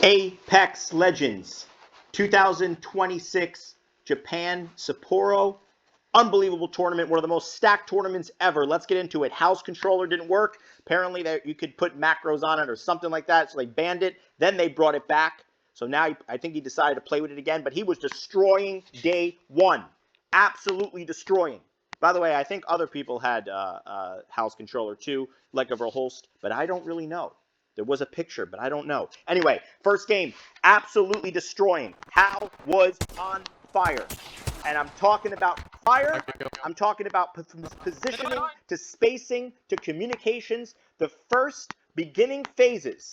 Apex Legends 2026 Japan Sapporo. Unbelievable tournament, one of the most stacked tournaments ever. Let's get into it. Hal's controller didn't work. Apparently that you could put macros on it or something like that, so they banned it. Then they brought it back. So now I think he decided to play with it again, but he was destroying day one. Absolutely destroying. By the way, I think other people had Hal's controller too, like a Verholst, but I don't really know. There was a picture, but I don't know. Anyway, first game, absolutely destroying. Hal was on fire. And I'm talking about fire. I'm talking about positioning to spacing to communications. The first beginning phases,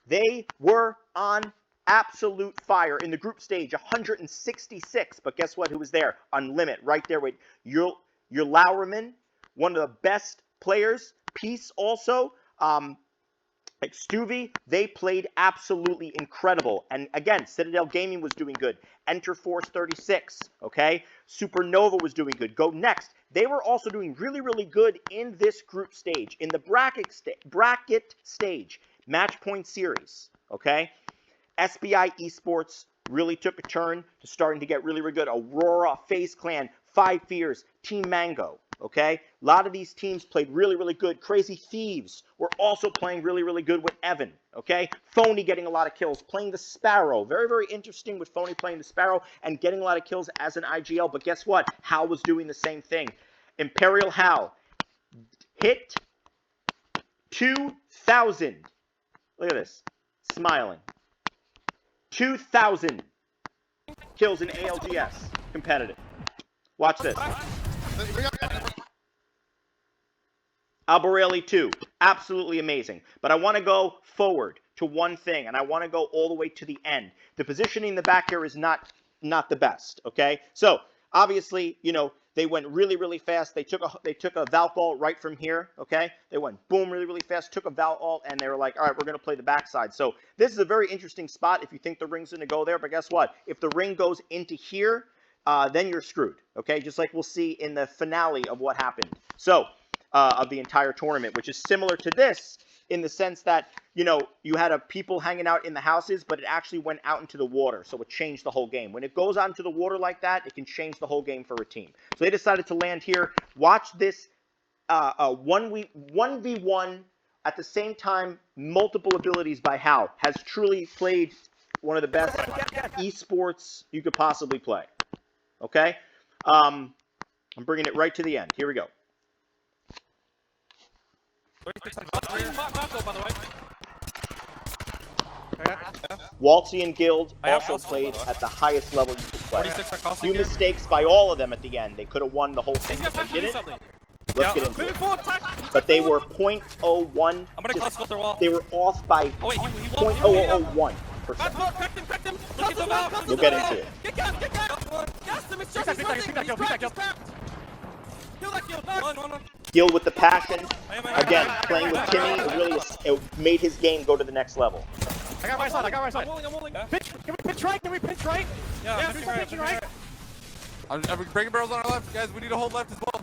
they were on absolute fire. In the group stage, 166. But guess what? Who was there? Unlimit, right there with your Lauerman, one of the best players. Peace also. Stuvie, they played absolutely incredible. And again, Citadel Gaming was doing good. Enter Force 36, okay? Supernova was doing good. Go Next. They were also doing really, really good in this group stage, in the bracket stage, match point series, okay? SBI Esports really took a turn to starting to get really, really good. Aurora, FaZe Clan, Five Fears, Team Mango. Okay, a lot of these teams played really, really good. Crazy Thieves were also playing really, really good with Evan. Okay, Phony getting a lot of kills, playing the Sparrow. Very, very interesting with Phony playing the Sparrow and getting a lot of kills as an IGL. But guess what? Hal was doing the same thing. Imperial Hal hit 2,000. Look at this, smiling. 2,000 kills in ALGS competitive. Watch this. Alborelli 2, absolutely amazing. But I want to go forward to one thing, and I want to go all the way to the end. The positioning in the back here is not the best, okay? So, obviously, you know, they went really, really fast. They took a Valk ult right from here, okay? They went boom really, really fast, took a Valk ult, and they were like, all right, we're going to play the backside. So, this is a very interesting spot if you think the ring's going to go there. But guess what? If the ring goes into here, then you're screwed, okay? Just like we'll see in the finale of what happened. So, of the entire tournament, which is similar to this in the sense that, you know, you had people hanging out in the houses, but it actually went out into the water, so it changed the whole game. When it goes out into the water like that, it can change the whole game for a team. So they decided to land here. Watch this 1v1 at the same time, multiple abilities by Hal. Has truly played one of the best esports you could possibly play. Okay? I'm bringing it right to the end. Here we go. Waltzian Guild also played at the highest level you could play. Few mistakes by all of them at the end. They could have won the whole thing if they didn't. Let's get into it. But they were 0.01. They were off by 0.0001%. We'll get into it. Gil with the passion. Again, playing with Timmy, it made his game go to the next level. I got right side. I'm rolling. Pitch, can we pitch right? Yeah, pitch right. Are we breaking barrels on our left? Guys, we need to hold left as well.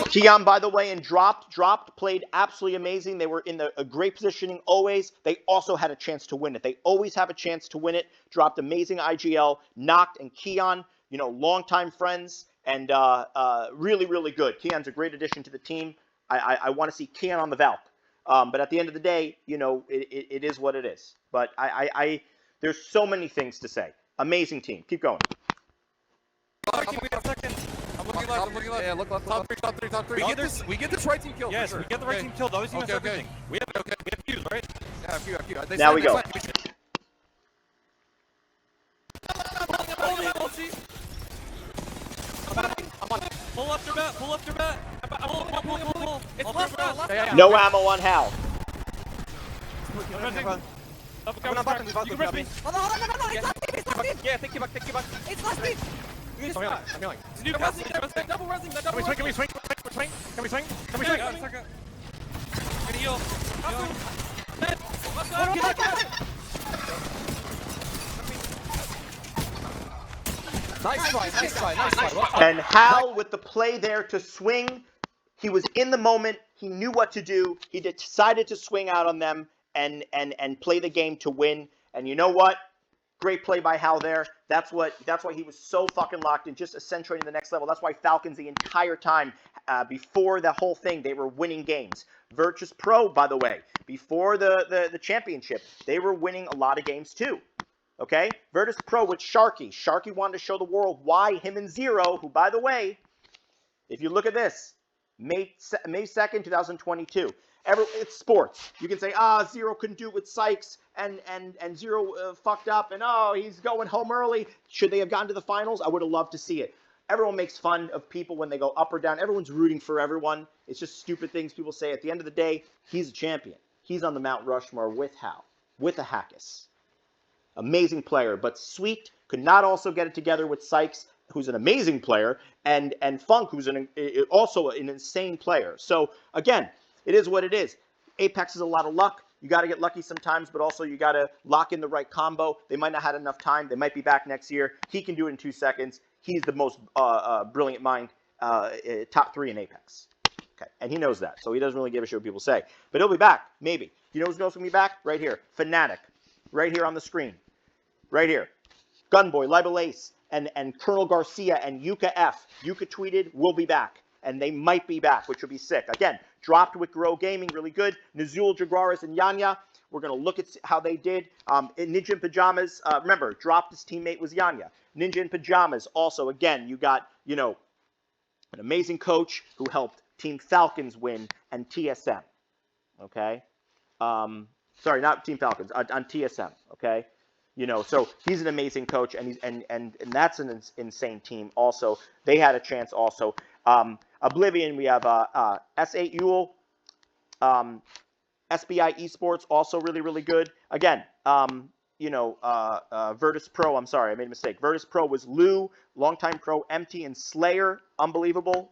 Kian, by the way, and dropped, played absolutely amazing. They were in a great positioning always. They also had a chance to win it. They always have a chance to win it. Dropped amazing IGL, Knocked, and Kian, you know, longtime friends, and really, really good. Kian's a great addition to the team. I want to see Kian on the Valk. But at the end of the day, you know, it is what it is. But there's so many things to say. Amazing team. Keep going. I'm looking left. Yeah, look left. Top three. We get this right team killed. Yes, we get the right team killed. Always team has everything. We have fuse, right? Yeah, a few. Now we go. Pull up your bat. Pull. It's left. No ammo on Hal. You can rip me. Hold on, it's left team. Yeah, take you back. It's left team. I'm healing. Double resing. Can we swing? Can we swing? Can we heal. Nice try. And Hal with the play there to swing. He was in the moment. He knew what to do. He decided to swing out on them, and play the game to win. And you know what? Great play by Hal there. That's why he was so fucking locked in, just accentuating the next level. That's why Falcons the entire time, before the whole thing, they were winning games. Virtus Pro, by the way, before the championship, they were winning a lot of games too. Okay? Virtus Pro with Sharky. Sharky wanted to show the world why him and Zero, who, by the way, if you look at this, May 2nd, 2022. It's sports. You can say, Zero couldn't do it with Sykes, and Zero fucked up, and he's going home early. Should they have gotten to the finals? I would have loved to see it. Everyone makes fun of people when they go up or down. Everyone's rooting for everyone. It's just stupid things people say. At the end of the day, he's a champion. He's on the Mount Rushmore with Hal, with a Hackis. Amazing player, but Sweet could not also get it together with Sykes, who's an amazing player, and Funk, who's also an insane player. So, again, it is what it is. Apex is a lot of luck. You got to get lucky sometimes, but also you got to lock in the right combo. They might not have had enough time. They might be back next year. He can do it in 2 seconds. He's the most brilliant mind, top 3 in Apex. Okay, and he knows that, so he doesn't really give a shit what people say. But he'll be back, maybe. You know who's going to be back? Right here. Fnatic. Right here on the screen. Right here. Gunboy, Libel Ace, and Colonel Garcia, and Yuka F. Yuka tweeted, we'll be back. And they might be back, which would be sick. Again, dropped with Grow Gaming, really good. Nazul, Jaguaris, and Yanya. We're going to look at how they did. Ninja in Pajamas, remember, dropped his teammate was Yanya. Ninja in Pajamas, also, again, you got, an amazing coach who helped Team Falcons win and TSM. Okay? Sorry, not Team Falcons, on TSM. Okay? So he's an amazing coach, and that's an insane team also. They had a chance also. Oblivion, we have S8 Yule, SBI Esports, also really, really good. Again, Virtus Pro, I'm sorry, I made a mistake. Virtus Pro was Lou, longtime pro, Empty, and Slayer, unbelievable.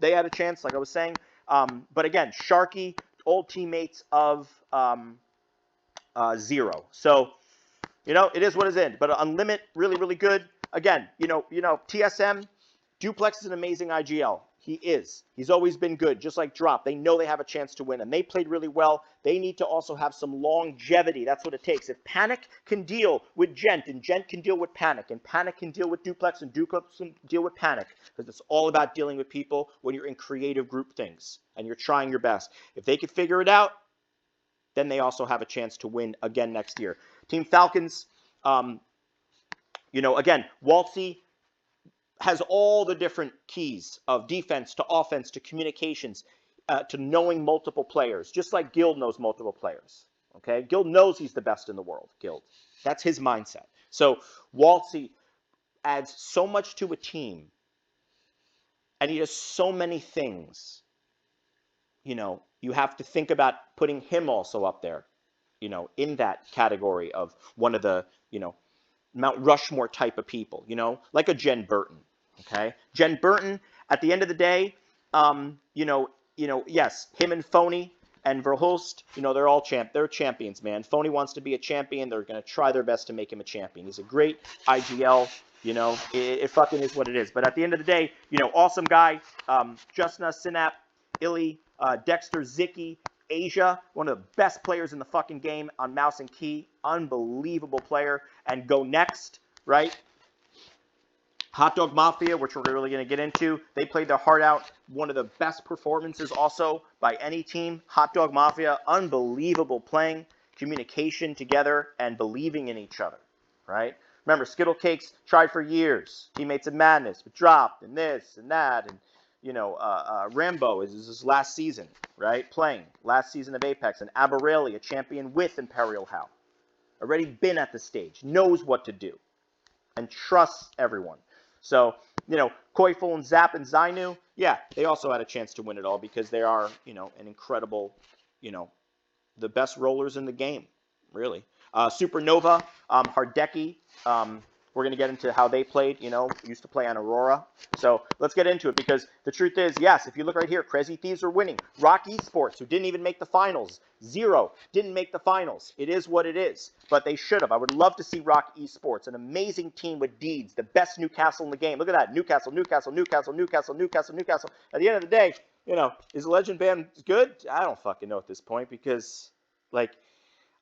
They had a chance, like I was saying. But again, Sharky, old teammates of Zero. So, it is what it is. But Unlimit, really, really good. Again, TSM, Duplex is an amazing IGL. He is. He's always been good, just like Drop. They know they have a chance to win, and they played really well. They need to also have some longevity. That's what it takes. If Panic can deal with Gent, and Gent can deal with Panic, and Panic can deal with Duplex, and Duplex can deal with Panic, because it's all about dealing with people when you're in creative group things, and you're trying your best. If they could figure it out, then they also have a chance to win again next year. Team Falcons, again, Waltzy has all the different keys of defense to offense to communications to knowing multiple players, just like Guild knows multiple players. Okay, Guild knows he's the best in the world. Guild, that's his mindset. So Waltzy adds so much to a team, and he does so many things. You have to think about putting him also up there, in that category of one of the, Mount Rushmore type of people, like a Jen Burton. Okay, Jen Burton. At the end of the day, yes, him and Phony and Verhulst, they're all they're champions, man. Phony wants to be a champion. They're gonna try their best to make him a champion. He's a great IGL. It fucking is what it is. But at the end of the day, awesome guy. Justna, Synap, Illy, Dexter, Zicky, Asia, one of the best players in the fucking game on mouse and key. Unbelievable player. And Go Next, right? Hot Dog Mafia, which we're really going to get into. They played their heart out. One of the best performances also by any team. Hot Dog Mafia, unbelievable playing, communication together, and believing in each other, right? Remember, Skittle Cakes tried for years. Teammates of Madness, but dropped, and this and that, and Rambo is his last season, right? Playing last season of Apex, and Aberrelli, a champion with Imperial Hal, already been at the stage, knows what to do, and trusts everyone. So, Koiful and Zap and Zainu, yeah, they also had a chance to win it all because they are, an incredible, the best rollers in the game, really. Supernova, Hardeki, we're going to get into how they played, used to play on Aurora. So let's get into it because the truth is, yes, if you look right here, Crazy Thieves are winning. Rock Esports, who didn't even make the finals. Zero didn't make the finals. It is what it is, but they should have. I would love to see Rock Esports, an amazing team with Deeds, the best Newcastle in the game. Look at that, Newcastle. At the end of the day, is Legend Band good? I don't fucking know at this point because Like,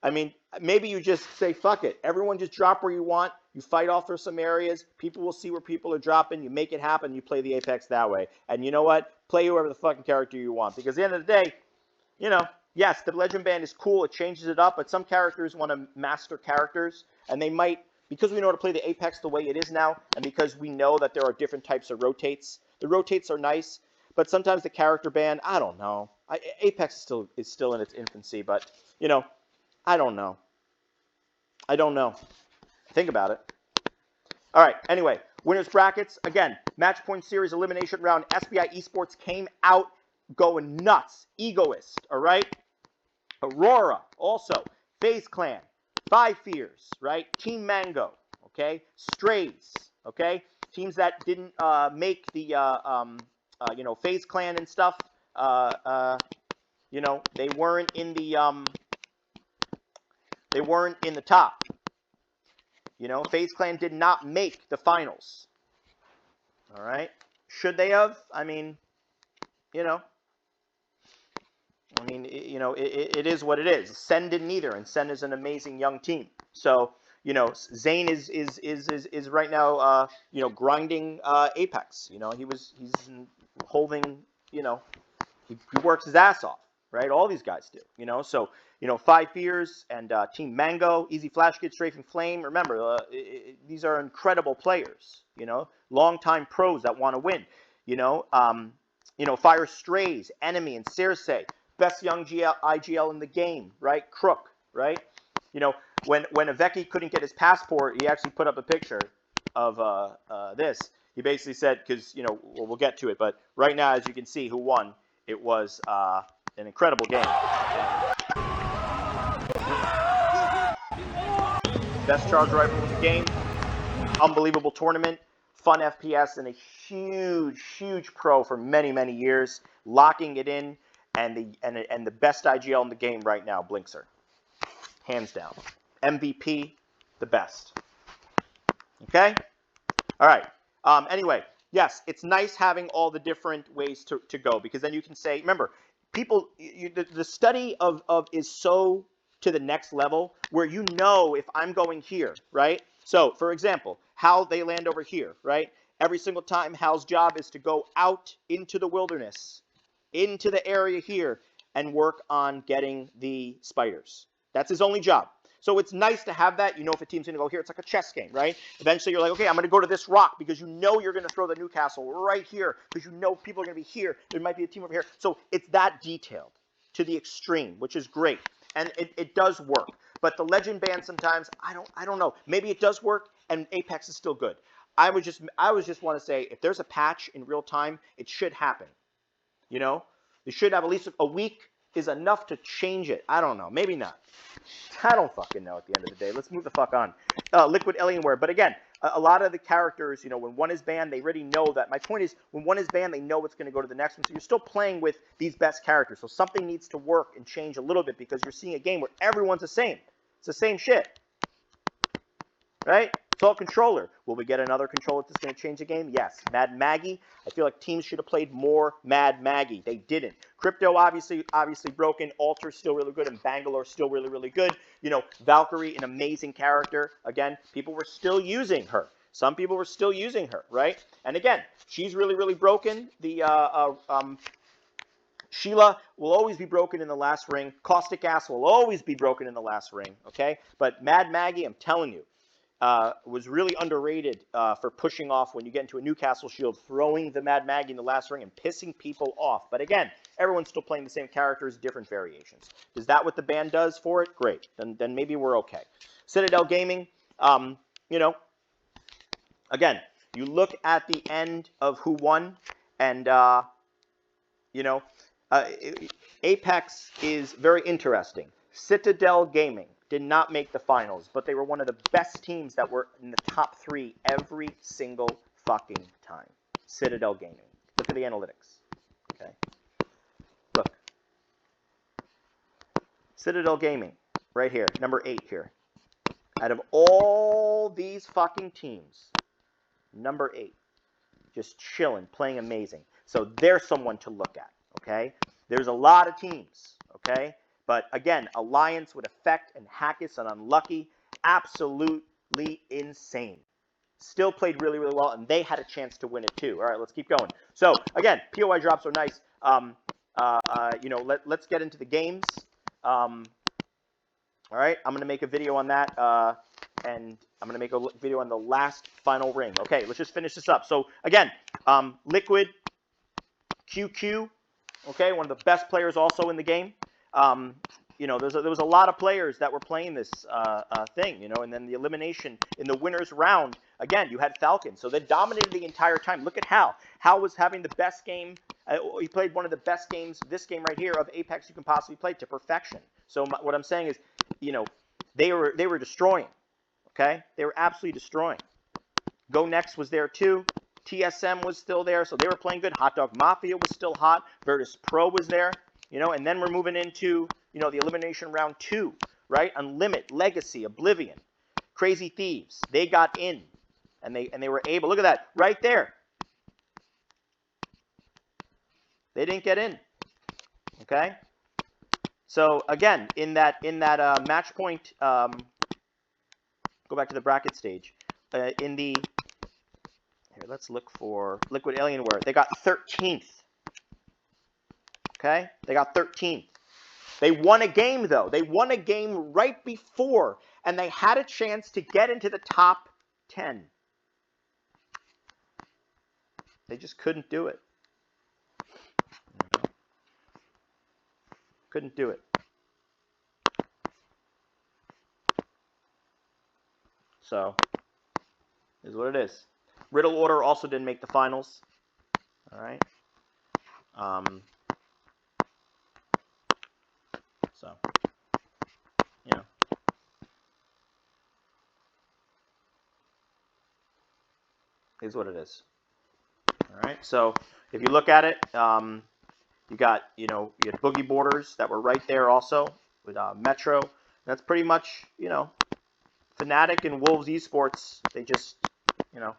I mean, maybe you just say, fuck it. Everyone just drop where you want. You fight off for some areas. People will see where people are dropping. You make it happen. You play the Apex that way. And you know what? Play whoever the fucking character you want. Because at the end of the day, you know, yes, the Legend Band is cool. It changes it up. But some characters want to master characters. And they might, because we know how to play the Apex the way it is now, and because we know that there are different types of rotates, the rotates are nice. But sometimes the character band, I don't know. Apex is still in its infancy. But, you know, I don't know. I don't know. Think about it. All right. Anyway, winners brackets. Again, match point series elimination round. SBI Esports came out going nuts. Egoist. All right. Aurora. Also. FaZe Clan. Five Fears. Right. Team Mango. Okay. Strays. Okay. Teams that didn't make the you know, FaZe Clan and stuff. You know, they weren't in the top. You know, FaZe Clan did not make the finals. All right. Should they have? I mean, you know. It is what it is. Sen didn't either, and Sen is an amazing young team. So, you know, Zane is right now, you know, grinding Apex. You know, he's holding, you know, he works his ass off, right? All these guys do, you know. So, you know, Five Fears and Team Mango, Easy Flash Kid, Strafing Flame. Remember, these are incredible players, you know, longtime pros that want to win, you know. Fire Strays, Enemy, and Circe, best young IGL in the game, right? Crook, right? You know, when Aveki couldn't get his passport, he actually put up a picture of this. He basically said, because, you know, we'll get to it, but right now, as you can see, who won? It was an incredible game. Best charge rifle in the game. Unbelievable tournament. Fun FPS, and a huge pro for many years, locking it in, and the best IGL in the game right now, Blinkser, hands down, MVP, the best. Okay, all right. Anyway, yes, it's nice having all the different ways to go, because then you can say, remember, people, the study of is so to the next level where you know if I'm going here, right? So, for example, Hal, they land over here, right? Every single time, Hal's job is to go out into the wilderness, into the area here, and work on getting the spiders. That's his only job. So it's nice to have that. You know if a team's going to go here. It's like a chess game, right? Eventually, you're like, okay, I'm going to go to this rock because you know you're going to throw the Newcastle right here because you know people are going to be here. There might be a team over here. So it's that detailed to the extreme, which is great. And it does work. But the Legend Band sometimes, I don't know. Maybe it does work and Apex is still good. I would just want to say, if there's a patch in real time, it should happen. You know? They should have at least a week is enough to change it. I don't know. Maybe not. I don't fucking know at the end of the day. Let's move the fuck on. Liquid Alienware. But again, a lot of the characters, you know, when one is banned, they already know that. My point is, when one is banned, they know what's going to go to the next one. So you're still playing with these best characters. So something needs to work and change a little bit because you're seeing a game where everyone's the same. It's the same shit. Right? It's all controller. Will we get another controller that's going to change the game? Yes. Mad Maggie. I feel like teams should have played more Mad Maggie. They didn't. Crypto obviously broken. Alter still really good, and Bangalore still really good. You know, Valkyrie, an amazing character. Again, people were still using her. Some people were still using her, right? And again, she's really broken. The Sheila will always be broken in the last ring. Caustic Gas will always be broken in the last ring. Okay, but Mad Maggie, I'm telling you, was really underrated for pushing off when you get into a Newcastle shield, throwing the Mad Maggie in the last ring and pissing people off. But again, everyone's still playing the same characters, different variations. Is that what the band does for it? Great. Then maybe we're okay. Citadel Gaming, you know, again, you look at the end of who won, and, you know, Apex is very interesting. Citadel Gaming did not make the finals, but they were one of the best teams that were in the top 3 every single fucking time. Citadel Gaming. Look at the analytics. Okay. Look. Citadel Gaming, right here, number 8 here. Out of all these fucking teams, number 8. Just chilling, playing amazing. So there's someone to look at, okay? There's a lot of teams, okay? But again, Alliance with Effect and Hackett on Unlucky, absolutely insane. Still played really, really well, and they had a chance to win it too. All right, let's keep going. So again, POI drops are nice. You know, let's get into the games. All right, I'm gonna make a video on that, and I'm gonna make a video on the last final ring. Okay, let's just finish this up. So again, Liquid, QQ, okay, one of the best players also in the game. You know, there was a lot of players that were playing this thing, you know, and then the elimination in the winner's round, again, you had Falcon. So they dominated the entire time. Look at Hal. Hal was having the best game. He played one of the best games, this game right here, of Apex you can possibly play to perfection. So what I'm saying is, you know, they were destroying, okay? They were absolutely destroying. Go Next was there too. TSM was still there, so they were playing good. Hot Dog Mafia was still hot. Virtus Pro was there, you know, and then we're moving into, you know, the elimination round 2, right? Unlimit, Legacy, Oblivion, Crazy Thieves. They got in, and they were able. Look at that right there. They didn't get in. Okay. So again, in that match point, go back to the bracket stage. In the here, let's look for Liquid Alienware. They got 13th. Okay, they got 13th. They won a game though. They won a game right before, and they had a chance to get into the top 10. They just couldn't do it. Couldn't do it. So, is what it is. Riddle Order also didn't make the finals. All right. So, you know. Is what it is. All right. So, if you look at it, you got, you know, you had Boogie Borders that were right there also with Metro. That's pretty much, you know, Fnatic and Wolves Esports. They just, you know,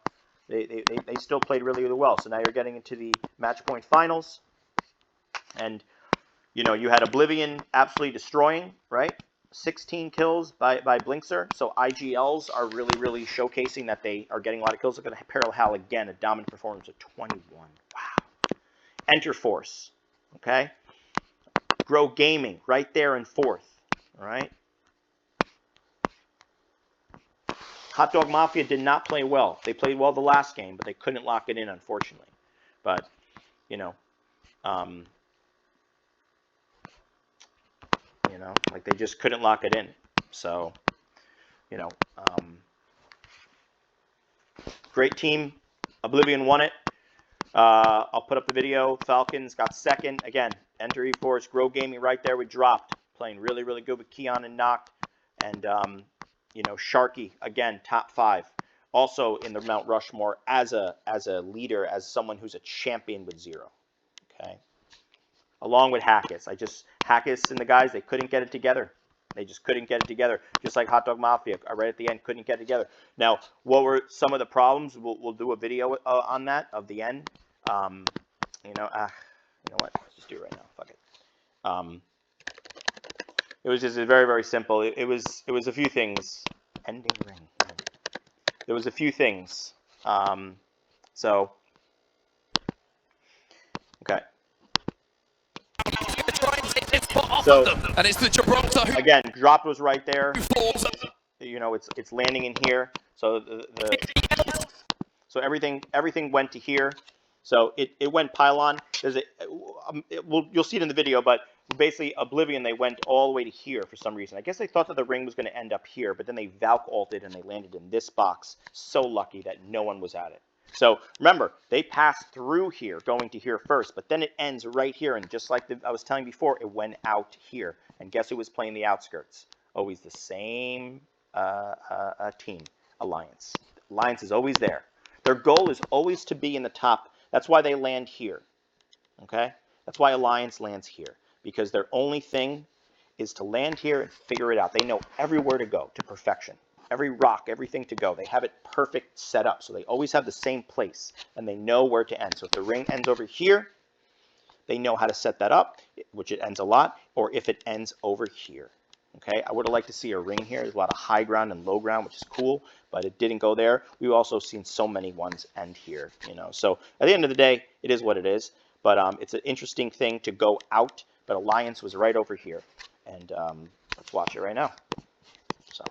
they still played really, really well. So now you're getting into the match point finals, and you know, you had Oblivion absolutely destroying, right? 16 kills by Blinkzer. So IGLs are really, really showcasing that they are getting a lot of kills. Look at Peril Hal again, a dominant performance of 21. Wow. Enterforce. Okay, Grow Gaming right there in 4th. All right. Hot Dog Mafia did not play well. They played well the last game, but they couldn't lock it in, unfortunately. But you know, like they just couldn't lock it in. So, you know, great team. Oblivion won it. I'll put up the video. Falcons got 2nd. Again, Enter eForce, Grow Gaming right there. We dropped. Playing really, really good with Keon and Noct. And, you know, Sharky, again, top 5. Also in the Mount Rushmore as a leader, as someone who's a champion with 0. Okay. Along with Hackett. Hackett and the guys, they couldn't get it together. They just couldn't get it together. Just like Hot Dog Mafia, right at the end, couldn't get it together. Now, what were some of the problems? We'll do a video on that, of the end. You know what? Let's just do it right now. Fuck it. It was just very, very simple. It was a few things. Ending ring. There was a few things. So, okay. So, and it's the Gibraltar who again, drop was right there. falls. You know, it's landing in here. So so everything went to here. So it went pylon. There's you'll see it in the video, but basically Oblivion, they went all the way to here for some reason. I guess they thought that the ring was going to end up here, but then they Valk ulted and they landed in this box. So lucky that no one was at it. So remember, they passed through here, going to here first, but then it ends right here, and just like I was telling before, it went out here. And guess who was playing the outskirts? Always the same team, Alliance. Alliance is always there. Their goal is always to be in the top. That's why they land here, okay? That's why Alliance lands here, because their only thing is to land here and figure it out. They know everywhere to go to perfection. Every rock, everything to go. They have it perfect set up, so they always have the same place, and they know where to end. So if the ring ends over here, they know how to set that up, which it ends a lot, or if it ends over here. Okay, I would have liked to see a ring here. There's a lot of high ground and low ground, which is cool, but it didn't go there. We've also seen so many ones end here, you know. So at the end of the day, it is what it is. But it's an interesting thing to go out. But Alliance was right over here, and let's watch it right now. So,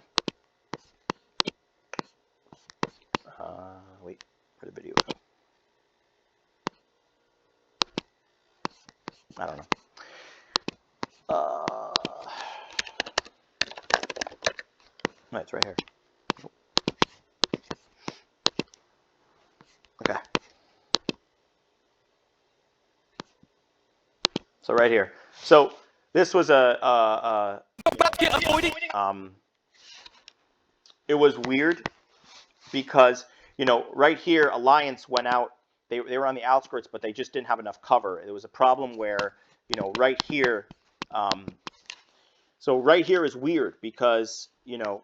wait, where'd the video go? I don't know. No, it's right here. Okay. So right here. So this was it was weird because, you know, right here Alliance went out. They were on the outskirts, but they just didn't have enough cover. There was a problem where, you know, right here. So right here is weird because, you know,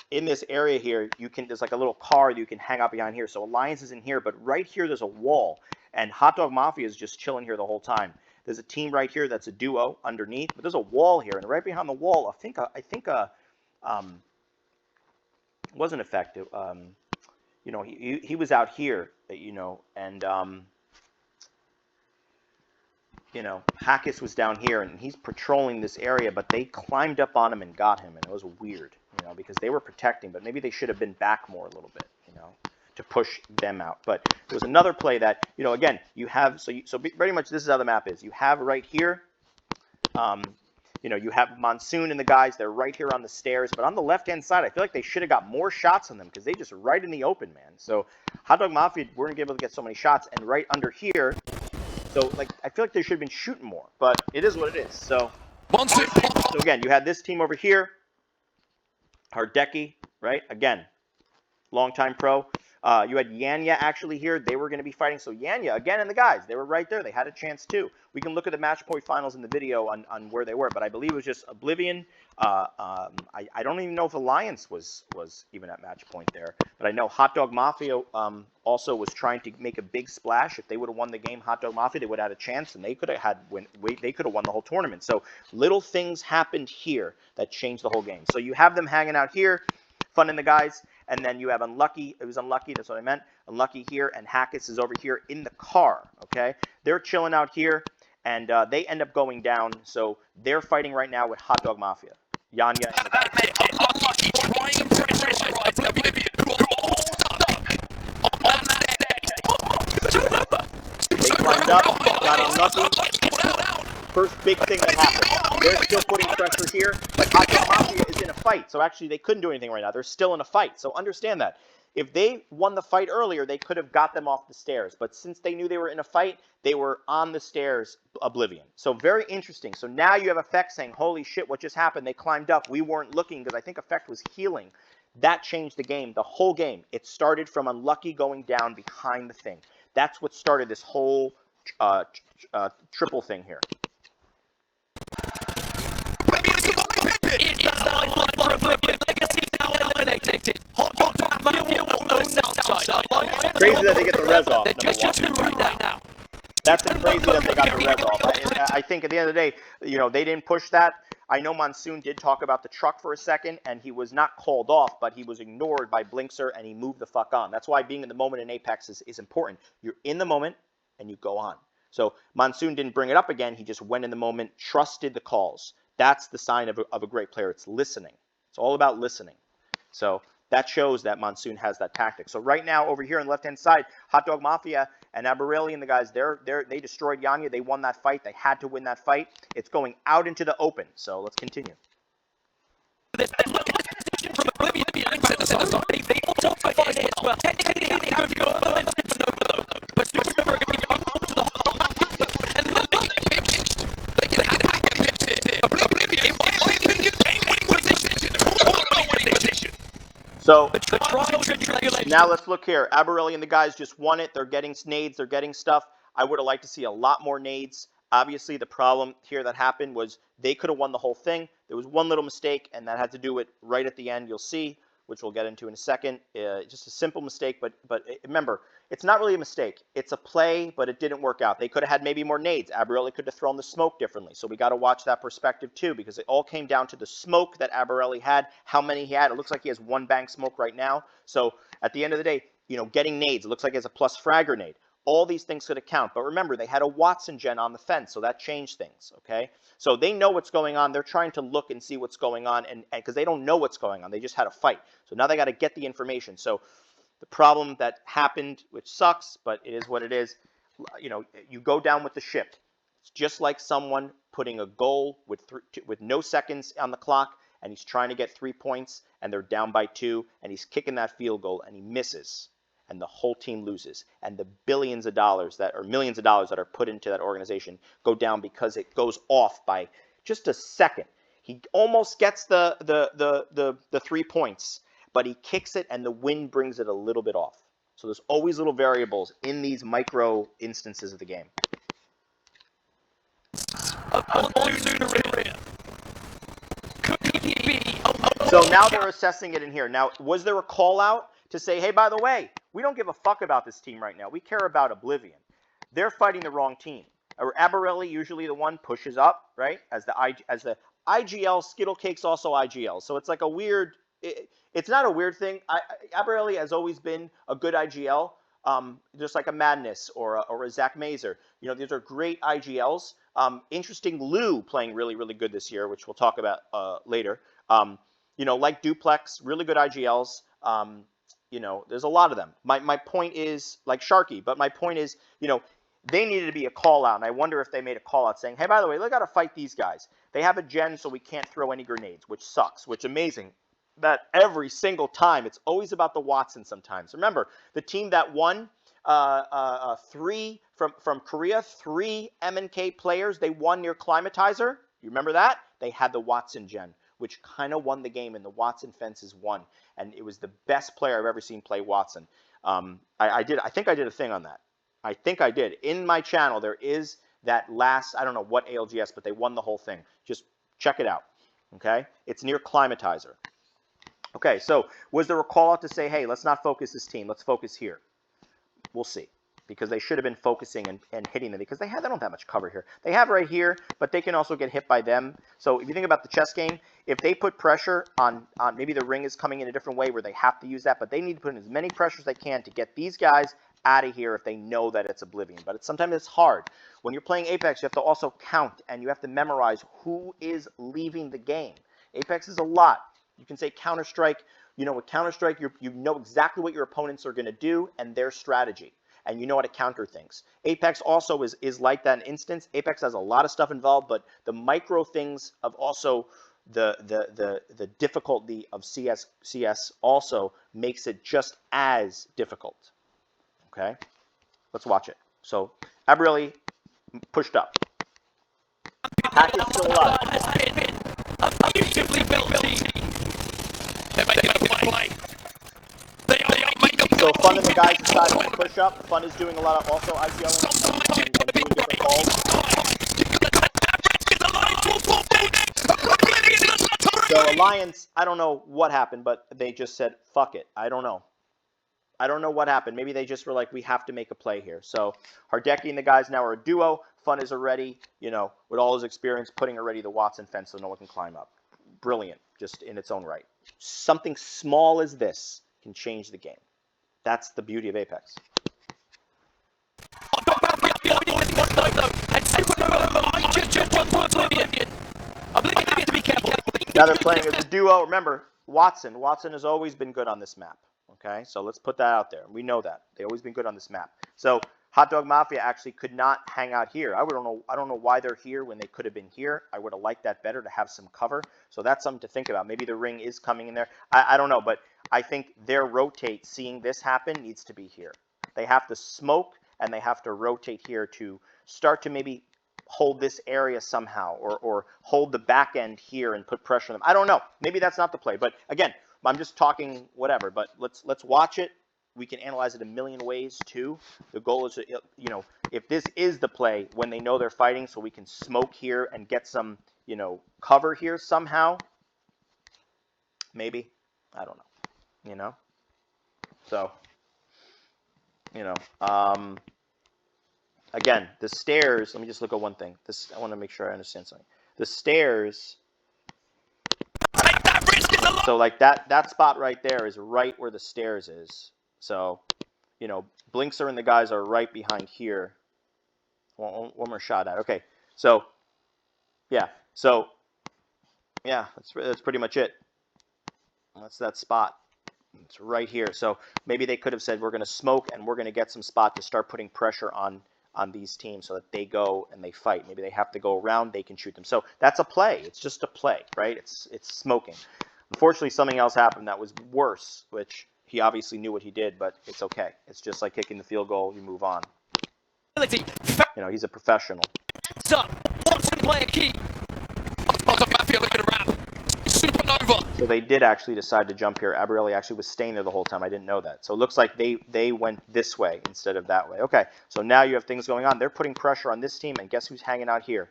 in this area here, there's like a little car you can hang out behind here. So Alliance is in here, but right here there's a wall, and Hot Dog Mafia is just chilling here the whole time. There's a team right here that's a duo underneath, but there's a wall here, and right behind the wall, I think wasn't effective. You know, he was out here, you know, and you know, Hackis was down here, and he's patrolling this area, but they climbed up on him and got him, and it was weird, you know, because they were protecting, but maybe they should have been back more a little bit, you know, to push them out. But there was another play that, you know, again, you have, so pretty much this is how the map is. You have right here, you know, you have Monsoon and the guys, they're right here on the stairs, but on the left-hand side, I feel like they should have got more shots on them because they just right in the open, man. So Hot Dog Mafia weren't able to get so many shots, and right under here, so, like, I feel like they should have been shooting more, but it is what it is. So again, you had this team over here, Hardecki, right? Again, longtime pro. You had Yanya actually here. They were going to be fighting. So Yanya, again, and the guys, they were right there. They had a chance too. We can look at the match point finals in the video on where they were, but I believe it was just Oblivion. I don't even know if Alliance was even at match point there, but I know Hot Dog Mafia also was trying to make a big splash. If they would have won the game, Hot Dog Mafia, they would have had a chance, and they could have won the whole tournament. So little things happened here that changed the whole game. So you have them hanging out here, funning the guys. And then you have Unlucky. It was Unlucky. That's what I meant. Unlucky here. And Hackis is over here in the car. Okay. They're chilling out here. And they end up going down. So they're fighting right now with Hot Dog Mafia. Yanya and the guys. They climbed up. Got Unlucky. First big thing that happened. They're still putting pressure here. But Hot Dog Mafia is in a fight. So actually, they couldn't do anything right now. They're still in a fight. So understand that. If they won the fight earlier, they could have got them off the stairs. But since they knew they were in a fight, they were on the stairs, Oblivion. So very interesting. So now you have Effect saying, holy shit, what just happened? They climbed up. We weren't looking because I think Effect was healing. That changed the game, the whole game. It started from Unlucky going down behind the thing. That's what started this whole triple thing here. Crazy that they get the res off. That's crazy that they got the res off. I think at the end of the day, you know, they didn't push that. I know Monsoon did talk about the truck for a second, and he was not called off, but he was ignored by Blinkser, and he moved the fuck on. That's why being in the moment in Apex is important. You're in the moment, and you go on. So Monsoon didn't bring it up again. He just went in the moment, trusted the calls. That's the sign of a great player. It's listening. It's all about listening. So that shows that Monsoon has that tactic. So right now, over here on the left-hand side, Hot Dog Mafia and Aberrelli and the guys, they destroyed Yanya. They won that fight. They had to win that fight. It's going out into the open. So let's continue. So now let's look here. Aberrelli and the guys just won it. They're getting nades. They're getting stuff. I would have liked to see a lot more nades. Obviously, the problem here that happened was they could have won the whole thing. There was one little mistake, and that had to do it right at the end. You'll see, which we'll get into in a second. Just a simple mistake, but remember, it's not really a mistake. It's a play, but it didn't work out. They could have had maybe more nades. Aberelli could have thrown the smoke differently. So we got to watch that perspective too, because it all came down to the smoke that Aberelli had, how many he had. It looks like he has one bank smoke right now. So at the end of the day, you know, getting nades, it looks like he has a plus fragger nade. All these things could account. But remember, they had a Watson gen on the fence, so that changed things, okay? So they know what's going on. They're trying to look and see what's going on, and because they don't know what's going on. They just had a fight. So now they got to get the information. So the problem that happened, which sucks, but it is what it is, you know, you go down with the ship. It's just like someone putting a goal with no seconds on the clock, and he's trying to get 3 points, and they're down by 2, and he's kicking that field goal, and he misses, and the whole team loses, and the billions of dollars that, or millions of dollars that are put into that organization go down because it goes off by just a second. He almost gets the 3 points, but he kicks it and the wind brings it a little bit off. So there's always little variables in these micro instances of the game. So now they're assessing it in here. Now, was there a call out to say, hey, by the way, we don't give a fuck about this team right now. We care about Oblivion. They're fighting the wrong team. Or Aberelli, usually the one, pushes up, right? As the IGL, Skittle Cake's also IGL. So it's like a weird... It's not a weird thing. Aberelli has always been a good IGL, just like a Madness or a Zach Mazer. You know, these are great IGLs. Interesting Lou playing really, really good this year, which we'll talk about later. You know, like Duplex, really good IGLs. You know, there's a lot of them. My point is, like Sharky, but my point is, you know, they needed to be a call out, and I wonder if they made a call out saying, hey, by the way, we got to fight these guys. They have a gen, so we can't throw any grenades, which sucks, which amazing. That every single time, it's always about the Watson sometimes. Remember, the team that won 3 from Korea, 3 M&K players, they won near Climatizer. You remember that? They had the Watson gen, which kind of won the game, and the Watson fences won. And it was the best player I've ever seen play Watson. I think I did a thing on that. I think I did. In my channel, there is that last, I don't know what ALGS, but they won the whole thing. Just check it out, okay? It's near Climatizer. Okay, so was there a call out to say, hey, let's not focus this team. Let's focus here. We'll see, because they should have been focusing and hitting them, because they don't have that much cover here. They have right here, but they can also get hit by them. So if you think about the chess game, if they put pressure on maybe the ring is coming in a different way where they have to use that, but they need to put in as many pressures as they can to get these guys out of here if they know that it's Oblivion. But sometimes it's hard. When you're playing Apex, you have to also count, and you have to memorize who is leaving the game. Apex is a lot. You can say Counter-Strike. You know, with Counter-Strike, you know exactly what your opponents are going to do and their strategy, and you know how to counter things. Apex also is like that in instance. Apex has a lot of stuff involved, but the micro things of also the difficulty of CS also makes it just as difficult. Okay, let's watch it. So Aberelli pushed up. Hack is still alive. So Fun and the guys decided to push up. Fun is doing a lot of also IGL and doing different calls. So Alliance, I don't know what happened, but they just said, fuck it. I don't know. I don't know what happened. Maybe they just were like, we have to make a play here. So Hardecki and the guys now are a duo. Fun is already, you know, with all his experience, putting already the Watson fence so no one can climb up. Brilliant, just in its own right. Something small as this can change the game. That's the beauty of Apex. Now they're playing as a duo. Remember, Watson. Watson has always been good on this map. Okay, so let's put that out there. We know that. They've always been good on this map. So Hot Dog Mafia actually could not hang out here. I don't know why they're here when they could have been here. I would have liked that better, to have some cover. So that's something to think about. Maybe the ring is coming in there. I don't know, but I think their rotate, seeing this happen, needs to be here. They have to smoke, and they have to rotate here to start to maybe hold this area somehow, or hold the back end here and put pressure on them. I don't know. Maybe that's not the play. But again, I'm just talking whatever. But let's watch it. We can analyze it a million ways too. The goal is, you know, if this is the play when they know they're fighting, so we can smoke here and get some, you know, cover here somehow. Maybe. I don't know. You know. So you know, again, the stairs, let me just look at one thing. I want to make sure I understand something. The stairs, so like that spot right there is right where the stairs is. So, you know, Blinkster and the guys are right behind here. One more shot at. Okay, so yeah, that's pretty much it. That's that spot. It's right here. So maybe they could have said, we're going to smoke and we're going to get some spot to start putting pressure on these teams so that they go and they fight. Maybe they have to go around, they can shoot them. So that's a play. It's just a play, right? It's smoking. Unfortunately, something else happened that was worse, which he obviously knew what he did, but it's okay. It's just like kicking the field goal. You move on. You know, he's a professional. So, Watson play a key. Supernova. So they did actually decide to jump here. Aberelli actually was staying there the whole time. I didn't know that. So it looks like they went this way instead of that way. Okay, so now you have things going on. They're putting pressure on this team, and guess who's hanging out here?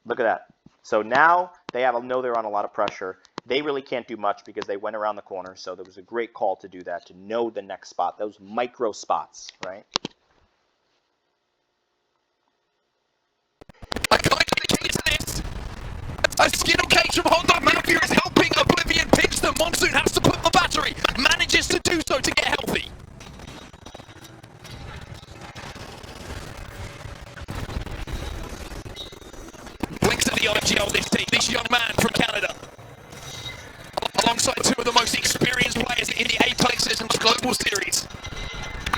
Look at that. So now they know they're on a lot of pressure. They really can't do much because they went around the corner. So there was a great call to do that, to know the next spot, those micro spots, right? I can't dedicate to this. A Skittle case from Hot Dog Mafia is helping Oblivion pitch them. Monsoon has to put the battery. Manages to do so to get healthy. Blinks at the IGL this team. This young man from Canada. Alongside two of the most experienced players in the A-Play Systems Global Series.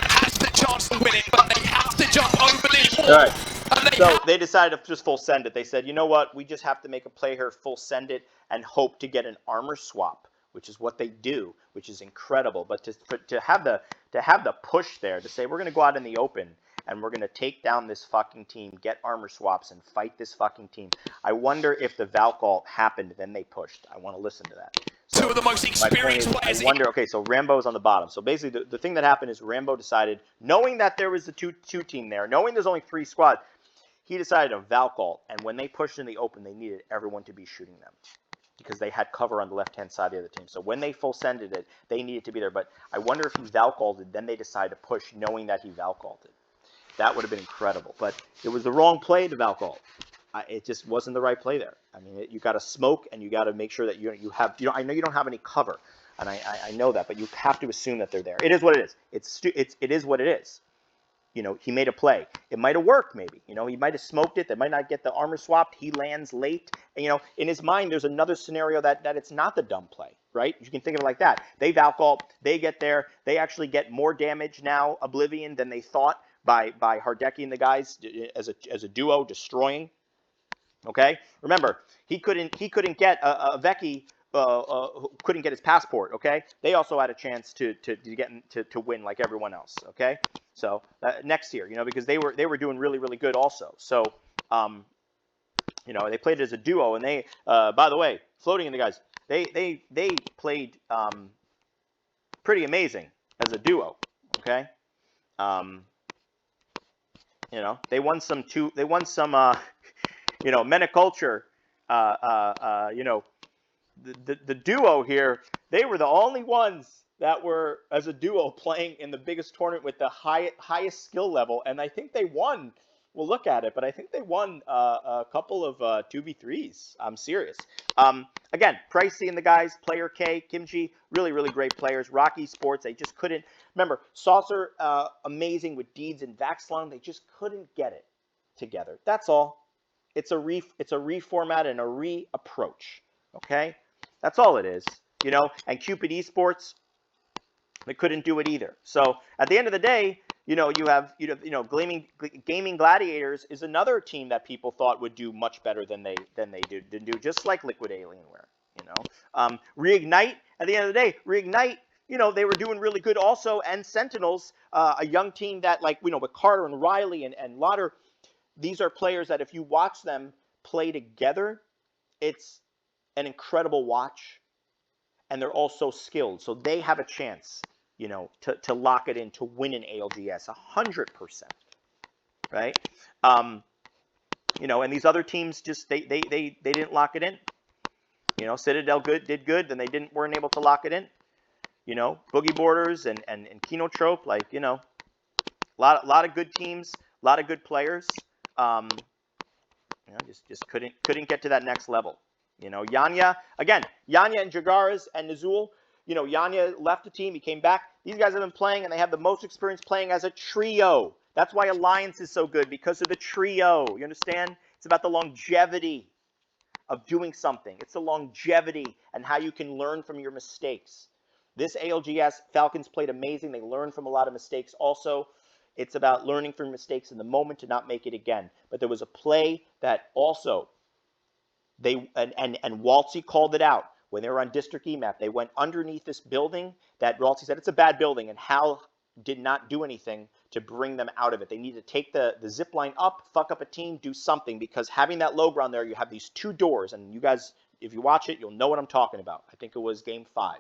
Has the chance to win it, but they have to jump over this wall. All right. So they decided to just full send it. They said, you know what? We just have to make a play here, full send it, and hope to get an armor swap, which is what they do, which is incredible. But to have the push there, to say we're going to go out in the open and we're going to take down this fucking team, get armor swaps, and fight this fucking team. I wonder if the Valk ult happened, then they pushed. I want to listen to that. So two of the most experienced players. I wonder, okay, so Rambo's on the bottom. So basically the thing that happened is Rambo decided, knowing that there was the two team there, knowing there's only 3 squads, he decided to Valk ult, and when they pushed in the open, they needed everyone to be shooting them because they had cover on the left-hand side of the other team. So when they full sended it, they needed to be there. But I wonder if he Valk ulted, then they decided to push knowing that he Valk ulted. That would have been incredible. But it was the wrong play to Valk ult. It just wasn't the right play there. I mean, you got to smoke, and you got to make sure that you have. I know you don't have any cover, and I know that, but you have to assume that they're there. It is what it is. It is what it is. You know, he made a play. It might have worked, maybe. You know, he might have smoked it. They might not get the armor swapped. He lands late. And, you know, in his mind, there's another scenario that it's not the dumb play, right? You can think of it like that. They Valk ult. They get there. They actually get more damage now, Oblivion, than they thought by Hardecki and the guys as a duo destroying. Okay, remember he couldn't get a Vecchi couldn't get his passport. Okay, they also had a chance to win like everyone else. Okay, so next year, you know, because they were doing really good also. So you know, they played as a duo, and they by the way, Floating and the guys, they played pretty amazing as a duo. Okay, you know, they won some you know, Meniculture, you know, the duo here, they were the only ones that were, as a duo, playing in the biggest tournament with the highest skill level, and I think they won. We'll look at it, but I think they won a couple of 2v3s. I'm serious. Again, Pricey and the guys, Player K, Kimchi, really great players. Rocky Sports, they just couldn't. Remember, Saucer, amazing with Deeds and Vaxlung, they just couldn't get it together. That's all. It's a reformat and a reapproach. Okay, that's all it is. You know, and Cupid Esports, they couldn't do it either. So at the end of the day, you know, you have Gaming Gladiators is another team that people thought would do much better than they didn't do, just like Liquid Alienware. You know, Reignite. At the end of the day, Reignite. You know, they were doing really good also, and Sentinels, a young team that, like, you know, with Carter and Riley and Lauder. These are players that if you watch them play together, it's an incredible watch, and they're also skilled. So they have a chance, you know, to lock it in, to win an ALGS 100%, right? You know, and these other teams just they didn't lock it in. You know, Citadel did good, then they weren't able to lock it in. you know, Boogie Borders and Kinotrope, like, you know, a lot of good teams, a lot of good players. You know, just couldn't get to that next level. You know, Yanya and Jagaras and Nazul, you know, Yanya left the team, he came back. These guys have been playing, and they have the most experience playing as a trio. That's why Alliance is so good, because of the trio. You understand? It's about the longevity of doing something. It's the longevity and how you can learn from your mistakes. This ALGS, Falcons played amazing. They learned from a lot of mistakes also. It's about learning from mistakes in the moment to not make it again. But there was a play that also and Waltzy called it out when they were on District EMAP. They went underneath this building that Waltzy said it's a bad building, and Hal did not do anything to bring them out of it. They need to take the zip line up, fuck up a team, do something, because having that low ground there, you have these two doors, and you guys, if you watch it, you'll know what I'm talking about. I think it was game 5.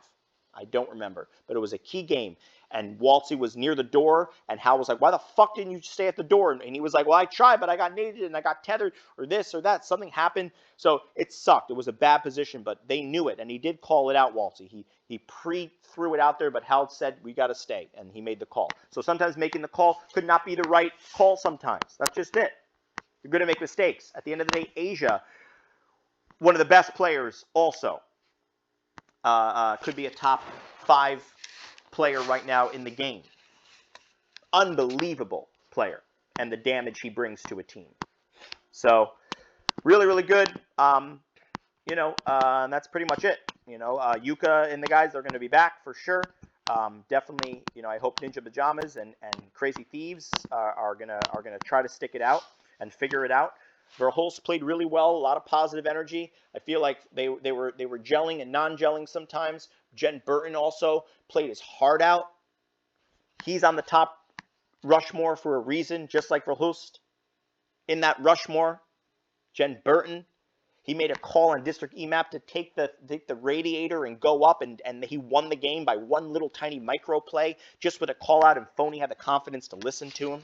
I don't remember, but it was a key game. And Waltzy was near the door, and Hal was like, why the fuck didn't you stay at the door? And he was like, well, I tried, but I got naded and I got tethered, or this or that. Something happened. So it sucked. It was a bad position, but they knew it, and he did call it out, Waltzy. He threw it out there, but Hal said, we got to stay, and he made the call. So sometimes making the call could not be the right call sometimes. That's just it. You're going to make mistakes. At the end of the day, Asia, one of the best players also, could be a top 5 player right now in the game. Unbelievable player, and the damage he brings to a team. So really, really good. You know, and that's pretty much it. You know, Yuka and the guys are going to be back for sure. Definitely, you know, I hope Ninja Pajamas and Crazy Thieves are gonna try to stick it out and figure it out. Verhulst played really well, a lot of positive energy. I feel like they were gelling and non-gelling sometimes. Jen Burton also played his heart out. He's on the top Rushmore for a reason, just like Verhulst. In that Rushmore, Jen Burton, he made a call on District EMAP to take the radiator and go up, and he won the game by one little tiny micro play, just with a call out, and Phony had the confidence to listen to him.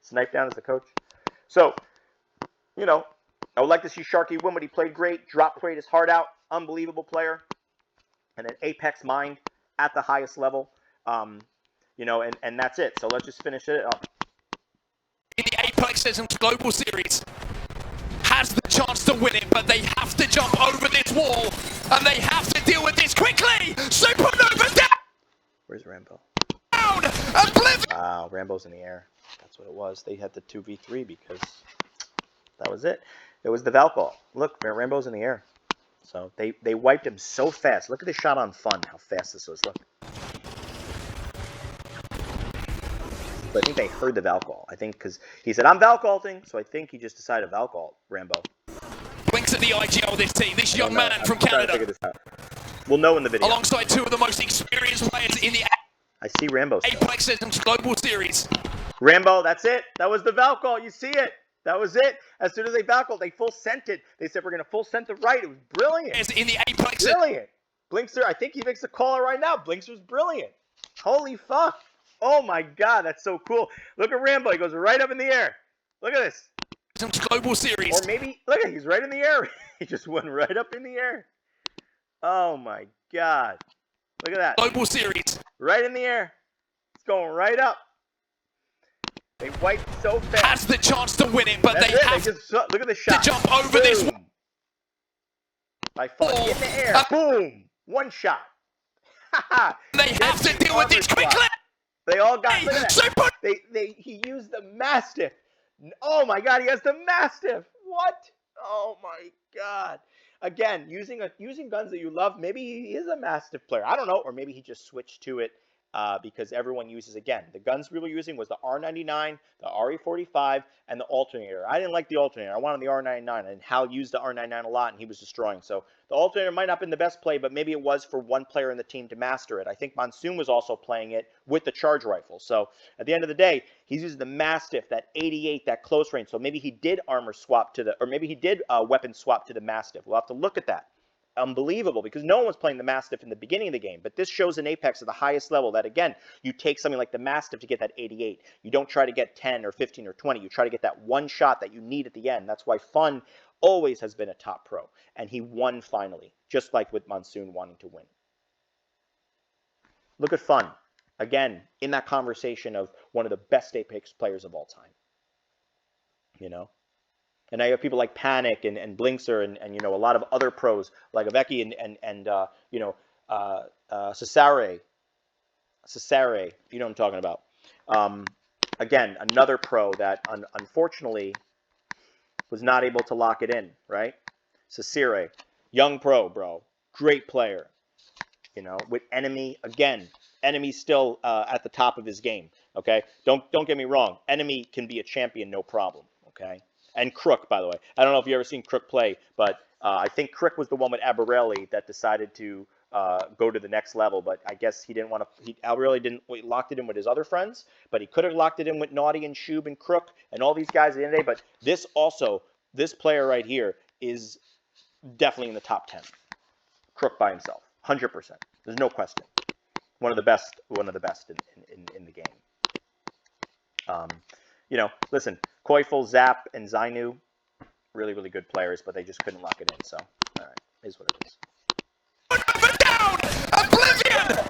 Snipe down as the coach. So, you know, I would like to see Sharky win, but he played great. Drop played his heart out. Unbelievable player. And an apex mind at the highest level. You know, and that's it. So let's just finish it up. In the Apex Legends Global Series, has the chance to win it, but they have to jump over this wall, and they have to deal with this quickly. Supernova down! Where's Rambo? Oblivion! Wow, Rambo's in the air. That's what it was. They had the 2v3 because that was it. It was the Valkol. Look, Rambo's in the air. So they wiped him so fast. Look at the shot on Fun, how fast this was. Look. But I think they heard the Valkol. I think because he said, I'm Valkolting. So I think he just decided Valkol, Rambo. Blinks at the IGL this team. This young man from Canada. We'll know in the video. Alongside 2 of the most experienced players in the I see Rambo still. Apex Legends Global Series. Rambo, that's it. That was the Valkol. You see it. That was it. As soon as they Valkol, they full sent it. They said, we're going to full sent it right. It was brilliant. In the Apex. Brilliant. Blinkster, I think he makes a caller right now. Blinkster's brilliant. Holy fuck. Oh my God, that's so cool. Look at Rambo. He goes right up in the air. Look at this. Global Series. Or maybe, look at, he's right in the air. He just went right up in the air. Oh my God. Look at that. Global Series. Right in the air. It's going right up. They wiped so fast. Has the chance to win it, but That's they it. have just, look at the shot. to jump over this wall. By Fun. In the air. Boom. One shot. They have to deal with this quickly. They all got he used the Mastiff. Oh my God, he has the Mastiff. What? Oh my God. Again, using guns that you love. Maybe he is a Mastiff player. I don't know. Or maybe he just switched to it because everyone uses, again, the guns we were using was the R99, the RE45, and the alternator. I didn't like the alternator. I wanted the R99, and Hal used the R99 a lot, and he was destroying. So the alternator might not have been the best play, but maybe it was for one player in the team to master it. I think Monsoon was also playing it with the charge rifle. So at the end of the day, he's using the Mastiff, that 88, that close range. So maybe he did armor swap to the, or maybe he did weapon swap to the Mastiff. We'll have to look at that. Unbelievable, because no one was playing the Mastiff in the beginning of the game, but this shows in Apex at the highest level that, again, you take something like the Mastiff to get that 88. You don't try to get 10 or 15 or 20. You try to get that one shot that you need at the end. That's why Fun always has been a top pro, and he won finally, just like with Monsoon wanting to win. Look at Fun. Again, in that conversation of one of the best Apex players of all time. You know? And now you have people like Panic and Blinkster and you know, a lot of other pros like Aveki and you know, Cesare. You know what I'm talking about. Again, another pro that unfortunately was not able to lock it in, right? Cesare, young pro, bro. Great player. You know, with Enemy, again, Enemy's still at the top of his game, okay? Don't get me wrong. Enemy can be a champion, no problem, okay? And Crook, by the way. I don't know if you've ever seen Crook play, but I think Crook was the one with Aberrelli that decided to go to the next level, but I guess he didn't want to. Aberrelli didn't. He locked it in with his other friends, but he could have locked it in with Naughty and Shub and Crook and all these guys at the end of the day. But this player right here is definitely in the top 10. Crook by himself, 100%. There's no question. One of the best in the game. You know, listen, Koifel, Zap, and Zainu, really, really good players, but they just couldn't lock it in. So, all right, is what it is. Down! Oblivion!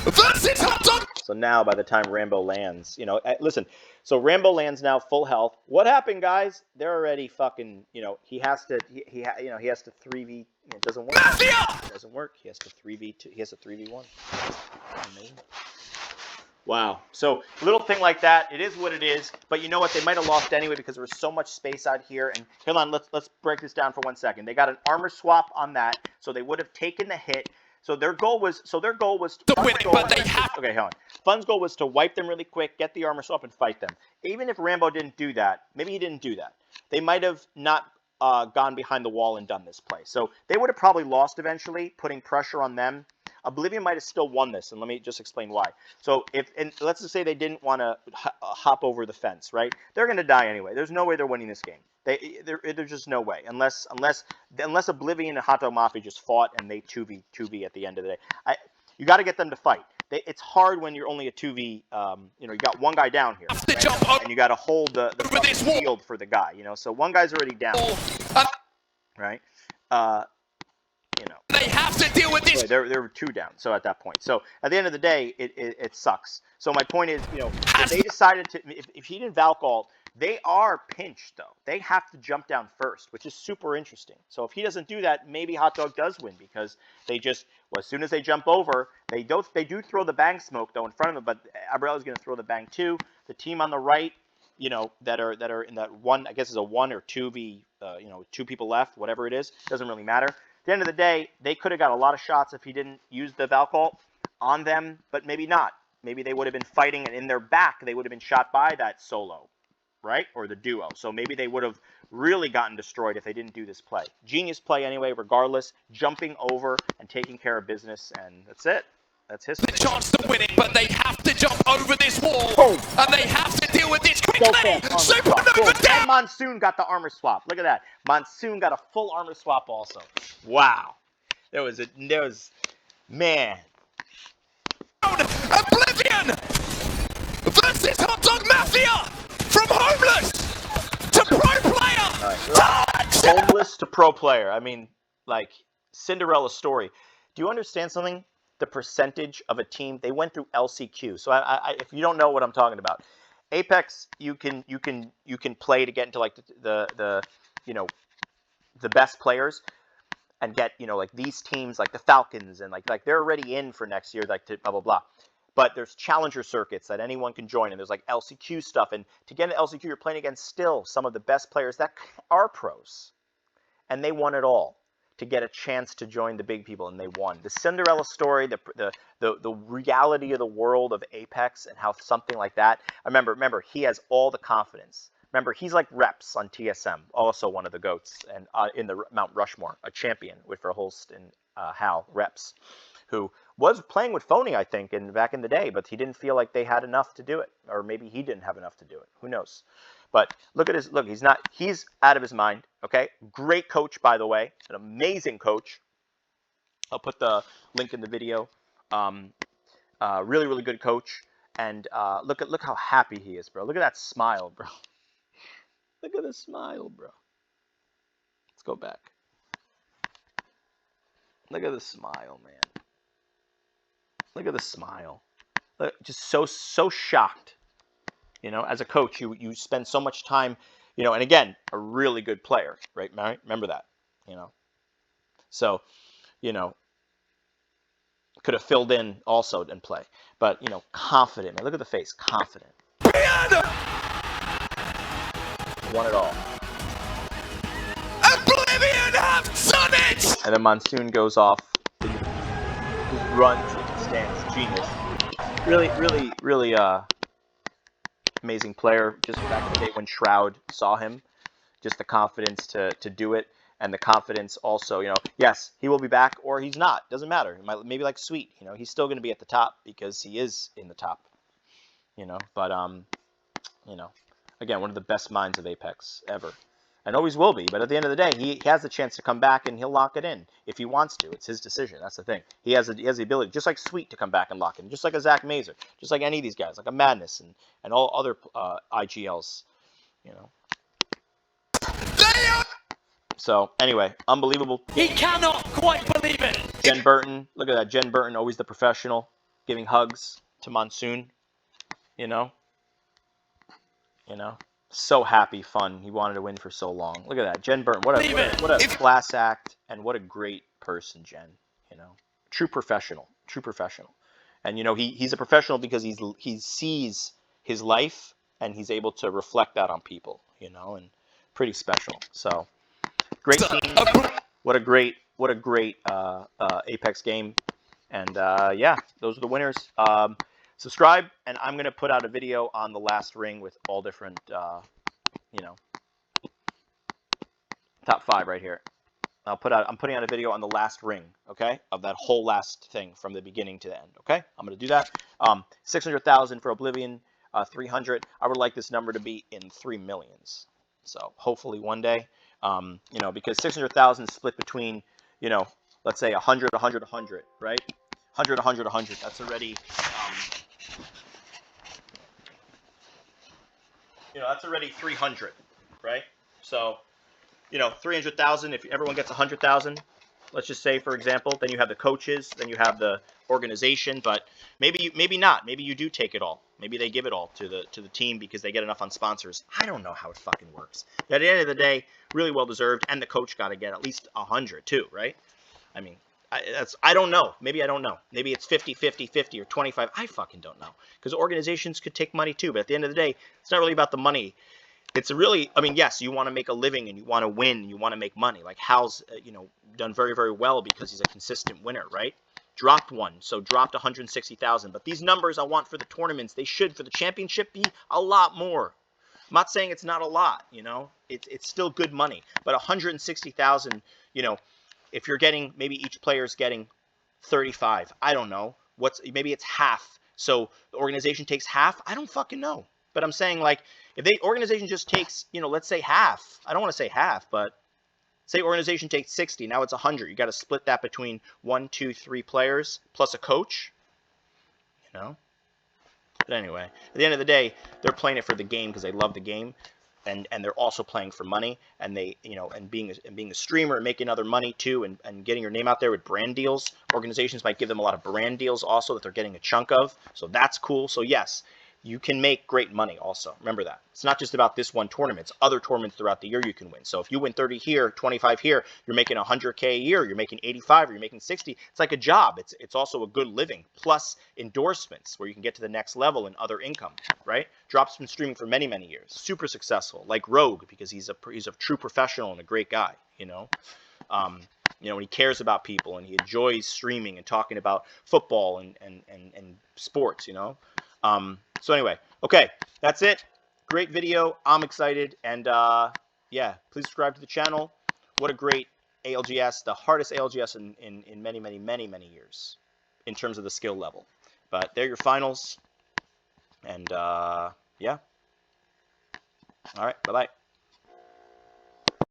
Versus Hot Dog! So now, by the time Rambo lands, you know, listen. So Rambo lands now, full health. What happened, guys? They're already fucking. You know, he has to. He has to 3v. It doesn't work. Mafia! It doesn't work. He has to 3v2. He has to 3v1. Amazing. Wow. So little thing like that. It is what it is. But you know what? They might have lost anyway because there was so much space out here. And hold on, let's break this down for 1 second. They got an armor swap on that, so they would have taken the hit. So their goal was to win it, but they have. Okay, hold on. Fun's goal was to wipe them really quick, get the armor swap, and fight them. Even if Rambo didn't do that, maybe he didn't do that. They might have not gone behind the wall and done this play. So they would have probably lost eventually, putting pressure on them. Oblivion might have still won this, and let me just explain why. So let's just say they didn't want to hop over the fence, right? They're going to die anyway. There's no way they're winning this game. There's just no way, unless Oblivion and Hot Dog Mafia just fought and they 2v at the end of the day. You got to get them to fight. It's hard when you're only a 2v. You know, you got one guy down here, right? And you got to hold the shield for the guy. You know, so one guy's already down, right? You know, they have to deal with this. There were two down. So at that point, so at the end of the day, it sucks. So my point is, you know, if they decided to, if he didn't Valk ult, they are pinched though. They have to jump down first, which is super interesting. So if he doesn't do that, maybe Hot Dog does win because they just, well, as soon as they jump over, they do throw the bang smoke though in front of them, but Abrel's going to throw the bang too. The team on the right, you know, that are in that one, I guess is a 1 or 2v, you know, 2 people left, whatever it is, doesn't really matter. At the end of the day, they could have got a lot of shots if he didn't use the Valk ult on them, but maybe not. Maybe they would have been fighting, and in their back, they would have been shot by that solo, right? Or the duo. So maybe they would have really gotten destroyed if they didn't do this play. Genius play anyway, regardless. Jumping over and taking care of business, and that's it. That's history. The chance to win it, but they have to jump over this wall, and they have to deal with this quickly. Supernova down. And Monsoon got the armor swap. Look at that. Monsoon got a full armor swap also. Wow. There was man. Oblivion versus Hot Dog Mafia from homeless to pro player. Homeless to pro player. I mean, like Cinderella story. Do you understand something? The percentage of a team, they went through LCQ. So if you don't know what I'm talking about, Apex, you can play to get into like the you know, the best players and get, you know, like these teams like the Falcons and like they're already in for next year, like to blah blah blah. But there's challenger circuits that anyone can join, and there's like LCQ stuff. And to get into LCQ, you're playing against still some of the best players that are pros, and they won it all to get a chance to join the big people, and they won. The Cinderella story, the reality of the world of Apex and how something like that. Remember, he has all the confidence. Remember, he's like Reps on TSM, also one of the GOATs, and in the Mount Rushmore, a champion with Verhulst and Hal Reps, who was playing with Phony, I think, back in the day, but he didn't feel like they had enough to do it, or maybe he didn't have enough to do it. Who knows? But look at he's out of his mind, okay? Great coach, by the way, an amazing coach. I'll put the link in the video. Really, really good coach. And look how happy he is, bro. Look at that smile, bro. Look at the smile, bro. Let's go back. Look at the smile, man. Look at the smile. Just so shocked. You know, as a coach, you spend so much time, you know, and again, a really good player, right? Remember that, you know. So, you know, could have filled in also and play, but you know, confident. Man, look at the face, confident. Won it all. Oblivion have done it! And then Monsoon goes off, just runs into the stands. Genius. Really, amazing player. Just back in the day when Shroud saw him, just the confidence to do it, and the confidence also, you know, yes, he will be back or he's not. Doesn't matter. Maybe like Sweet, you know, he's still going to be at the top because he is in the top, you know. But you know, again, one of the best minds of Apex ever. And always will be, but at the end of the day, he has the chance to come back and he'll lock it in if he wants to. It's his decision. That's the thing. He has the ability, just like Sweet, to come back and lock it in, just like a Zach Mazer, just like any of these guys, like a Madness and all other IGLs, you know. So anyway, unbelievable. He cannot quite believe it. Jen Burton, look at that. Jen Burton, always the professional, giving hugs to Monsoon, you know. So happy, fun. He wanted to win for so long. Look at that, Jen Burton. What a class act, and what a great person, Jen. You know, true professional. And you know, he's a professional because he sees his life and he's able to reflect that on people. You know, and pretty special. So great team. What a great Apex game. And yeah, those are the winners. Subscribe, and I'm going to put out a video on the last ring with all different, you know, top 5 right here. I'm putting out a video on the last ring, okay, of that whole last thing from the beginning to the end, okay? I'm going to do that. 600,000 for Oblivion, 300. I would like this number to be in 3 millions. So hopefully one day, you know, because 600,000 is split between, you know, let's say 100, 100, 100, right? 100, 100, 100. That's already, you know, that's already 300, right? So, you know, 300,000. If everyone gets 100,000, let's just say, for example, then you have the coaches, then you have the organization. But maybe not. Maybe you do take it all. Maybe they give it all to the team because they get enough on sponsors. I don't know how it fucking works. But at the end of the day, really well deserved, and the coach got to get at least 100 too, right? I mean, I don't know. Maybe I don't know. Maybe it's 50, 50, 50, or 25. I fucking don't know. Because organizations could take money too. But at the end of the day, it's not really about the money. It's really, I mean, yes, you want to make a living and you want to win and you want to make money. Like Hal's, you know, done very, very well because he's a consistent winner, right? Dropped one, so dropped 160,000. But these numbers I want for the tournaments, they should for the championship be a lot more. I'm not saying it's not a lot, you know. It's still good money. But 160,000, you know, if you're getting, maybe each player's getting 35. I don't know. Maybe it's half. So the organization takes half. I don't fucking know. But I'm saying, like, if the organization just takes, you know, let's say half. I don't want to say half, but say organization takes 60. Now it's 100. You got to split that between 1, 2, 3 players plus a coach. You know. But anyway, at the end of the day, they're playing it for the game because they love the game. And they're also playing for money, and they, you know, and being a streamer and making other money too, and getting your name out there with brand deals. Organizations might give them a lot of brand deals also that they're getting a chunk of, so that's cool. So yes, you can make great money also. Remember that. It's not just about this one tournament. It's other tournaments throughout the year you can win. So if you win 30 here, 25 here, you're making 100K a year, you're making 85, or you're making 60. It's like a job. It's also a good living, plus endorsements where you can get to the next level and other income, right? Drop's been streaming for many, many years. Super successful, like Rogue, because he's a true professional and a great guy, you know. You know, and he cares about people and he enjoys streaming and talking about football and sports, you know. So anyway, okay, that's it. Great video. I'm excited. And yeah, please subscribe to the channel. What a great ALGS, the hardest ALGS in many, many, many, many years in terms of the skill level. But they're your finals. And yeah. All right, bye-bye.